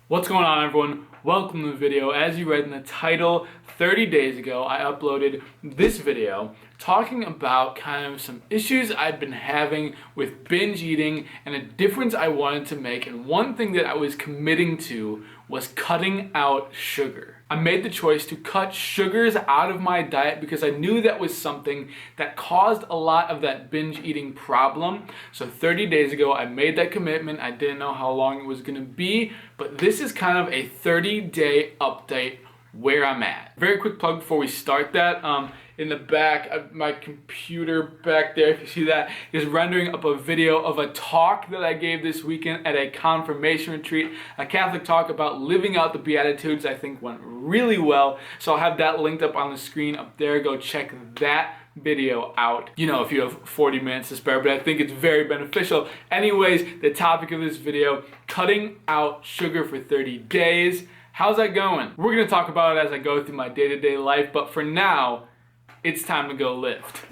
What's going on, everyone? Welcome to the video. As you read in the title, 30 days ago I uploaded this video talking about kind of some issues I've been having with binge eating and a difference I wanted to make, and one thing that I was committing to was cutting out sugar. I made the choice to cut sugars out of my diet because I knew that was something that caused a lot of that binge eating problem. So 30 days ago I made that commitment. I didn't know how long it was going to be, but this is kind of a 30-day update where I'm at. Very quick plug before we start that. In the back of my computer back there, if you see that, is rendering up a video of a talk that I gave this weekend at a confirmation retreat, a Catholic talk about living out the Beatitudes. I think went really well. So I'll have that linked up on the screen up there. Go check that video out, you know, if you have 40 minutes to spare, but I think it's very beneficial. Anyways, the topic of this video, cutting out sugar for 30 days. How's that going? We're gonna talk about it as I go through my day-to-day life, but for now, it's time to go lift.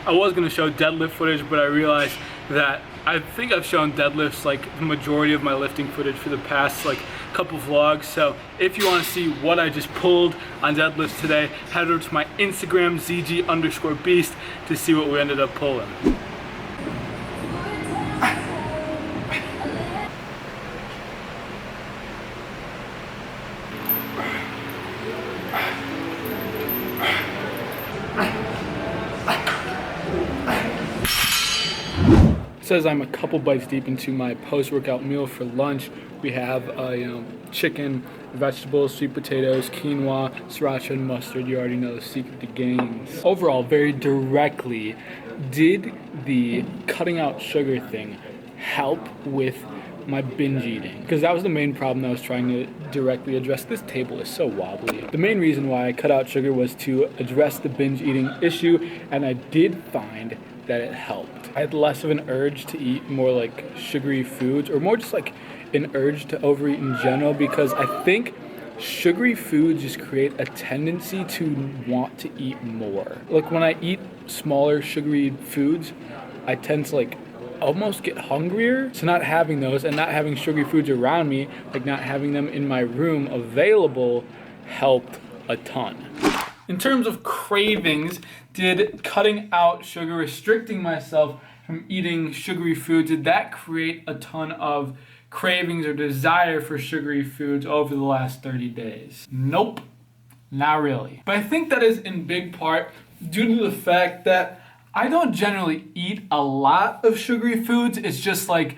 I was gonna show deadlift footage, but I realized that I think I've shown deadlifts like the majority of my lifting footage for the past like couple vlogs. So if you wanna see what I just pulled on deadlifts today, head over to my Instagram, ZG_beast, to see what we ended up pulling. Says I'm a couple bites deep into my post-workout meal. For lunch we have chicken, vegetables, sweet potatoes, quinoa, sriracha, and mustard. You already know the secret to gains. Overall, very directly, did the cutting out sugar thing help with my binge eating? Because that was the main problem I was trying to directly address. This table is so wobbly. The main reason why I cut out sugar was to address the binge eating issue, and I did find that it helped. I had less of an urge to eat more like sugary foods, or more just like an urge to overeat in general, because I think sugary foods just create a tendency to want to eat more. Like when I eat smaller sugary foods, I tend to like almost get hungrier. So not having those and not having sugary foods around me, like not having them in my room available, helped a ton. In terms of cravings, did cutting out sugar, restricting myself from eating sugary foods, did that create a ton of cravings or desire for sugary foods over the last 30 days? Nope, not really. But I think that is in big part due to the fact that I don't generally eat a lot of sugary foods. It's just like,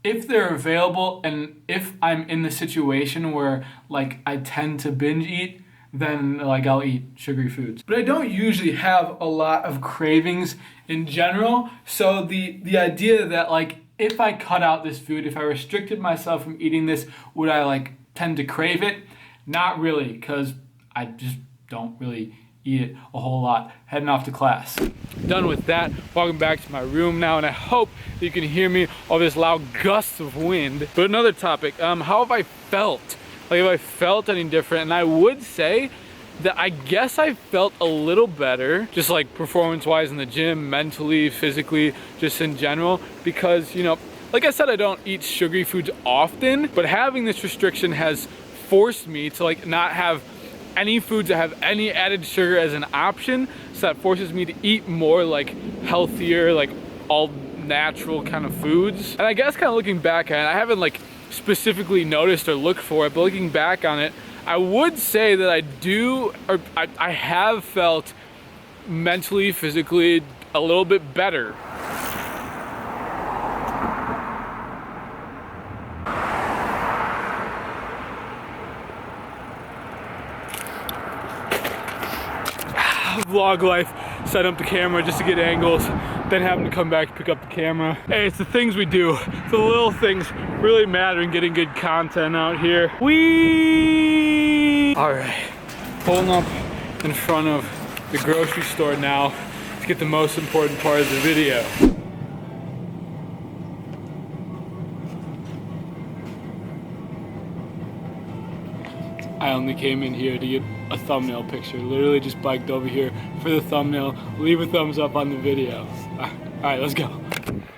if they're available and if I'm in the situation where like I tend to binge eat, then like I'll eat sugary foods. But I don't usually have a lot of cravings in general. So the idea that like if I cut out this food, if I restricted myself from eating this, would I like tend to crave it? Not really, because I just don't really eat it a whole lot. Heading off to class. Done with that, walking back to my room now, and I hope that you can hear me all this loud gusts of wind. But another topic, how have I felt? Like, have I felt any different? And I would say that I guess I felt a little better, just like performance-wise in the gym, mentally, physically, just in general, because, you know, like I said, I don't eat sugary foods often, but having this restriction has forced me to like not have any foods that have any added sugar as an option. So that forces me to eat more like healthier, like all natural kind of foods. And I guess kind of looking back at it, I haven't like specifically noticed or looked for it, but looking back on it, I would say that I have felt mentally, physically a little bit better. Vlog life, set up the camera just to get angles, then having to come back to pick up the camera. Hey, it's the things we do. The little things really matter in getting good content out here. All right, pulling up in front of the grocery store now to get the most important part of the video. I only came in here to get a thumbnail picture. Literally just biked over here for the thumbnail. Leave a thumbs up on the video. All right, let's go.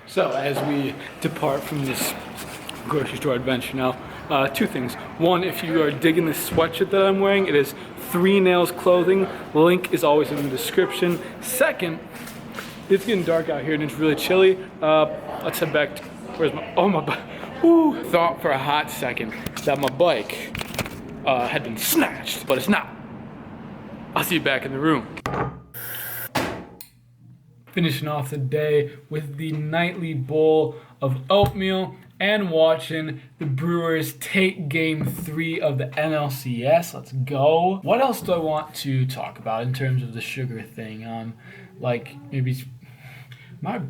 So as we depart from this grocery store adventure now, Two things. One, if you are digging this sweatshirt that I'm wearing, it is 3 Nails Clothing. Link is always in the description. Second, it's getting dark out here and it's really chilly. Let's head back to, where's my, oh my, whew. Thought for a hot second that my bike had been snatched, but it's not. I'll see you back in the room. Finishing off the day with the nightly bowl of oatmeal and watching the Brewers take Game 3 of the NLCS. Let's go. What else do I want to talk about in terms of the sugar thing? Like maybe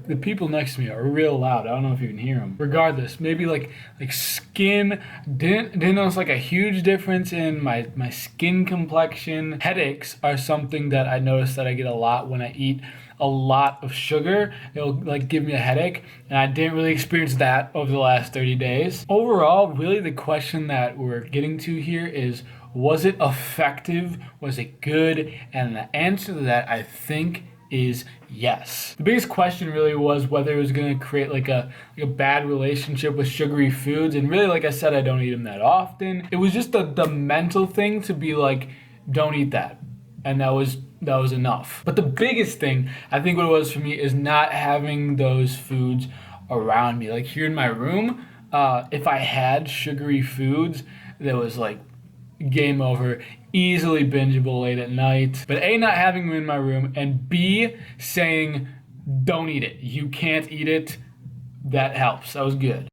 the people next to me are real loud. I don't know if you can hear them. Regardless, maybe like skin. Didn't notice like a huge difference in my skin complexion. Headaches are something that I notice that I get a lot when I eat a lot of sugar. It'll like give me a headache, and I didn't really experience that over the last 30 days. Overall, really the question that we're getting to here is, was it effective? Was it good? And the answer to that, I think, is yes. The biggest question really was whether it was going to create like a bad relationship with sugary foods, and really, like I said, I don't eat them that often. It was just the mental thing to be like, don't eat that, and that was enough. But the biggest thing, I think what it was for me, is not having those foods around me. Like here in my room, if I had sugary foods, that was like game over, easily bingeable late at night. But A, not having them in my room, and B, saying, don't eat it. You can't eat it. That helps. That was good.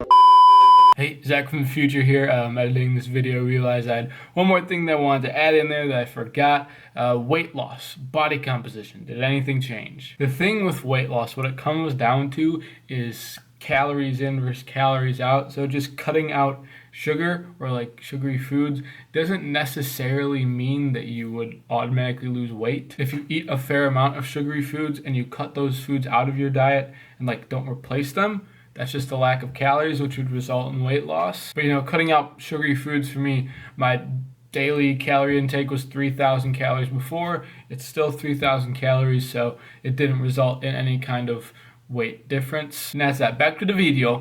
Hey, Zach from the future here. Editing this video, realized I had one more thing that I wanted to add in there that I forgot. Weight loss, body composition. Did anything change? The thing with weight loss, what it comes down to is calories in versus calories out. So just cutting out sugar or like sugary foods doesn't necessarily mean that you would automatically lose weight. If you eat a fair amount of sugary foods and you cut those foods out of your diet and like don't replace them, that's just a lack of calories, which would result in weight loss. But you know, cutting out sugary foods for me, my daily calorie intake was 3,000 calories before. It's still 3,000 calories, so it didn't result in any kind of weight difference. And that's that. Back to the video.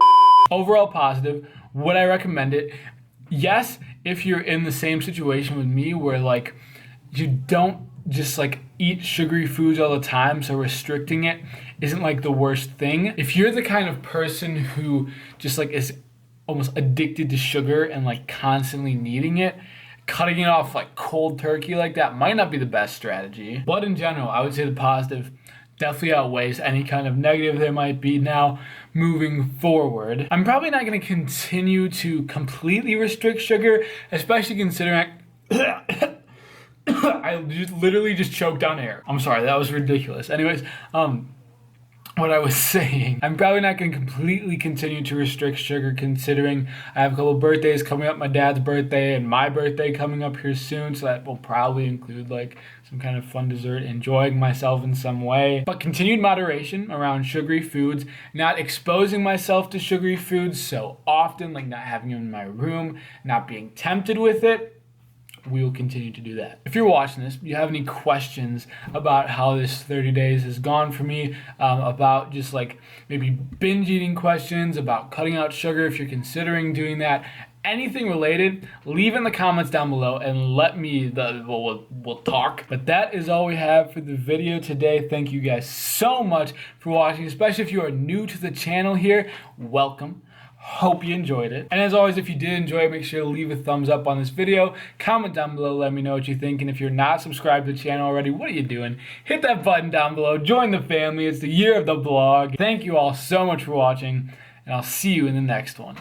Overall positive. Would I recommend it? Yes, if you're in the same situation with me where like you don't just like eat sugary foods all the time, so restricting it isn't like the worst thing. If you're the kind of person who just like is almost addicted to sugar and like constantly needing it, cutting it off like cold turkey like that might not be the best strategy. But in general, I would say the positive definitely outweighs any kind of negative there might be. Now, moving forward, I'm probably not going to continue to completely restrict sugar, especially considering I literally just choked on air. I'm sorry, that was ridiculous. Anyways, what I was saying, I'm probably not going to completely continue to restrict sugar, considering I have a couple birthdays coming up, my dad's birthday and my birthday coming up here soon, so that will probably include like some kind of fun dessert, enjoying myself in some way. But continued moderation around sugary foods, not exposing myself to sugary foods so often, like not having them in my room, not being tempted with it. We will continue to do that. If you're watching this, you have any questions about how this 30 days has gone for me, about just like maybe binge eating questions, about cutting out sugar if you're considering doing that, anything related, leave in the comments down below and let me, we'll talk. But that is all we have for the video today. Thank you guys so much for watching, especially if you are new to the channel here. Welcome. Hope you enjoyed it. And as always, if you did enjoy it, make sure to leave a thumbs up on this video. Comment down below, let me know what you think. And if you're not subscribed to the channel already, what are you doing? Hit that button down below. Join the family. It's the year of the vlog. Thank you all so much for watching, and I'll see you in the next one.